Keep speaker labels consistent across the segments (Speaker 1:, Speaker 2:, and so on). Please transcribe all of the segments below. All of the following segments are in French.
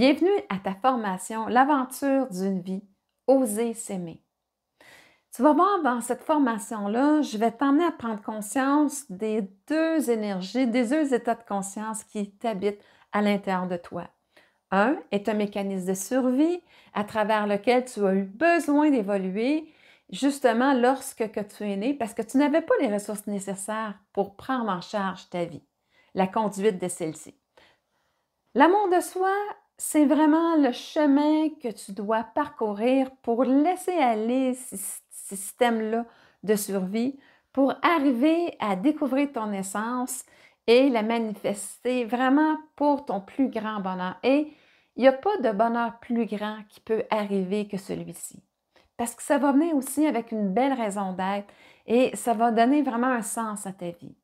Speaker 1: Bienvenue à ta formation L'aventure d'une vie, oser s'aimer. Tu vas voir dans cette formation-là, je vais t'emmener à prendre conscience des deux énergies, des deux états de conscience qui t'habitent à l'intérieur de toi. Un est un mécanisme de survie à travers lequel tu as eu besoin d'évoluer justement lorsque tu es né parce que tu n'avais pas les ressources nécessaires pour prendre en charge ta vie, la conduite de celle-ci. L'amour de soi, c'est vraiment le chemin que tu dois parcourir pour laisser aller ces systèmes-là de survie, pour arriver à découvrir ton essence et la manifester vraiment pour ton plus grand bonheur. Et il n'y a pas de bonheur plus grand qui peut arriver que celui-ci. Parce que ça va venir aussi avec une belle raison d'être et ça va donner vraiment un sens à ta vie.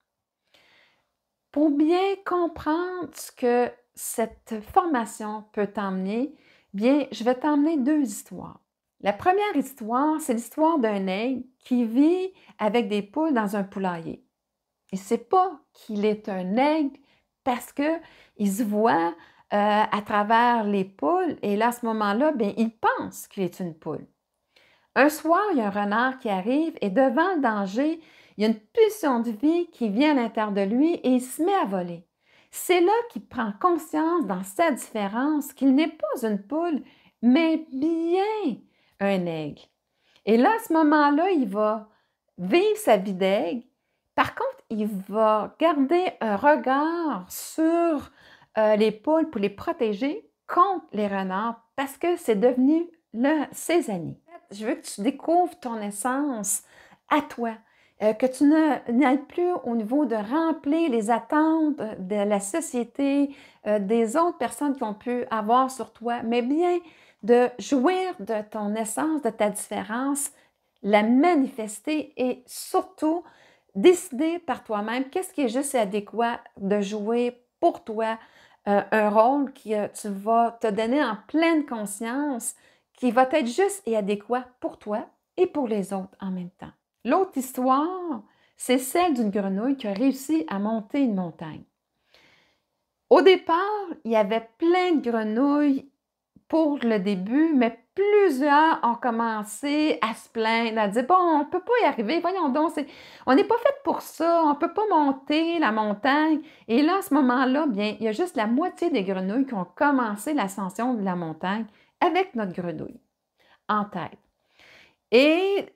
Speaker 1: Pour bien comprendre ce que cette formation peut t'emmener, bien, je vais t'emmener deux histoires. La première histoire, c'est l'histoire d'un aigle qui vit avec des poules dans un poulailler. Il ne sait pas qu'il est un aigle parce qu'il se voit à travers les poules et là, à ce moment-là, bien, il pense qu'il est une poule. Un soir, il y a un renard qui arrive et devant le danger, il y a une pulsion de vie qui vient à l'intérieur de lui et il se met à voler. C'est là qu'il prend conscience dans sa différence qu'il n'est pas une poule, mais bien un aigle. Et là, à ce moment-là, il va vivre sa vie d'aigle. Par contre, il va garder un regard sur les poules pour les protéger contre les renards parce que c'est devenu ses amis. Je veux que tu découvres ton essence à toi, que tu n'ailles plus au niveau de remplir les attentes de la société, des autres personnes qui ont pu avoir sur toi, mais bien de jouir de ton essence, de ta différence, la manifester et surtout décider par toi-même qu'est-ce qui est juste et adéquat de jouer pour toi, un rôle que tu vas te donner en pleine conscience, qui va être juste et adéquat pour toi et pour les autres en même temps. L'autre histoire, c'est celle d'une grenouille qui a réussi à monter une montagne. Au départ, il y avait plein de grenouilles pour le début, mais plusieurs ont commencé à se plaindre, à dire « Bon, on ne peut pas y arriver, voyons donc, on n'est pas fait pour ça, on ne peut pas monter la montagne. » Et là, à ce moment-là, bien, il y a juste la moitié des grenouilles qui ont commencé l'ascension de la montagne avec notre grenouille en tête. Et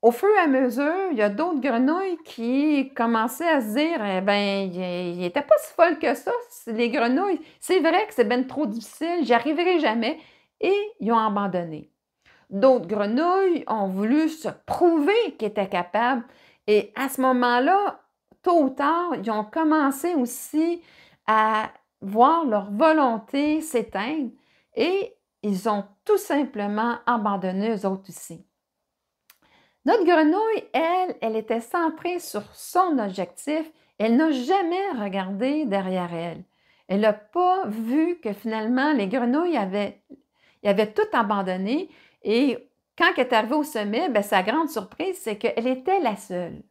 Speaker 1: au fur et à mesure, il y a d'autres grenouilles qui commençaient à se dire, eh bien, il n'était pas si folle que ça, les grenouilles. C'est vrai que c'est bien trop difficile, j'y arriverai jamais. Et ils ont abandonné. D'autres grenouilles ont voulu se prouver qu'ils étaient capables. Et à ce moment-là, tôt ou tard, ils ont commencé aussi à voir leur volonté s'éteindre et ils ont tout simplement abandonné eux autres aussi. Notre grenouille, elle était centrée sur son objectif. Elle n'a jamais regardé derrière elle. Elle n'a pas vu que finalement, les grenouilles avaient tout abandonné. Et quand elle est arrivée au sommet, bien, sa grande surprise, c'est qu'elle était la seule.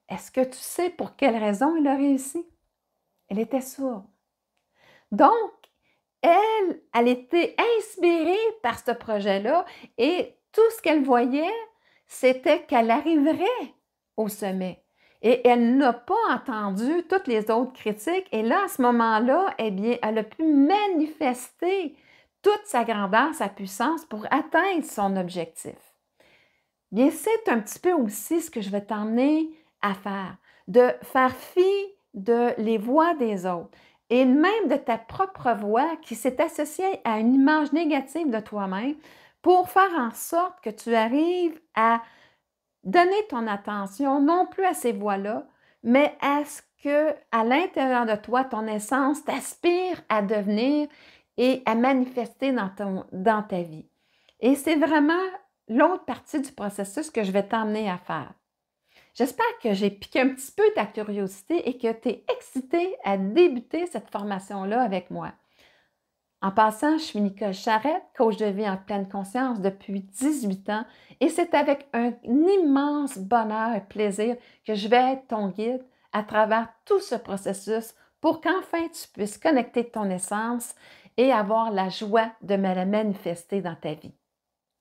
Speaker 1: Est-ce que tu sais pour quelle raison elle a réussi? Elle était sourde. Donc, elle était inspirée par ce projet-là et tout ce qu'elle voyait, c'était qu'elle arriverait au sommet. Et elle n'a pas entendu toutes les autres critiques. Et là, à ce moment-là, eh bien, elle a pu manifester toute sa grandeur, sa puissance pour atteindre son objectif. Bien, c'est un petit peu aussi ce que je vais t'emmener à faire, de faire fi de les voix des autres et même de ta propre voix qui s'est associée à une image négative de toi-même pour faire en sorte que tu arrives à donner ton attention non plus à ces voix-là, mais à ce que, à l'intérieur de toi, ton essence t'aspire à devenir et à manifester dans ta vie. Et c'est vraiment l'autre partie du processus que je vais t'emmener à faire. J'espère que j'ai piqué un petit peu ta curiosité et que tu es excité à débuter cette formation-là avec moi. En passant, je suis Nicole Charette, coach de vie en pleine conscience depuis 18 ans et c'est avec un immense bonheur et plaisir que je vais être ton guide à travers tout ce processus pour qu'enfin tu puisses connecter ton essence et avoir la joie de me la manifester dans ta vie.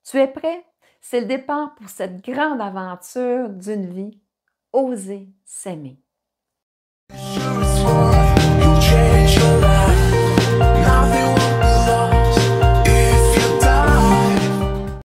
Speaker 1: Tu es prêt? C'est le départ pour cette grande aventure d'une vie. Oser s'aimer.
Speaker 2: You change your life. Nothing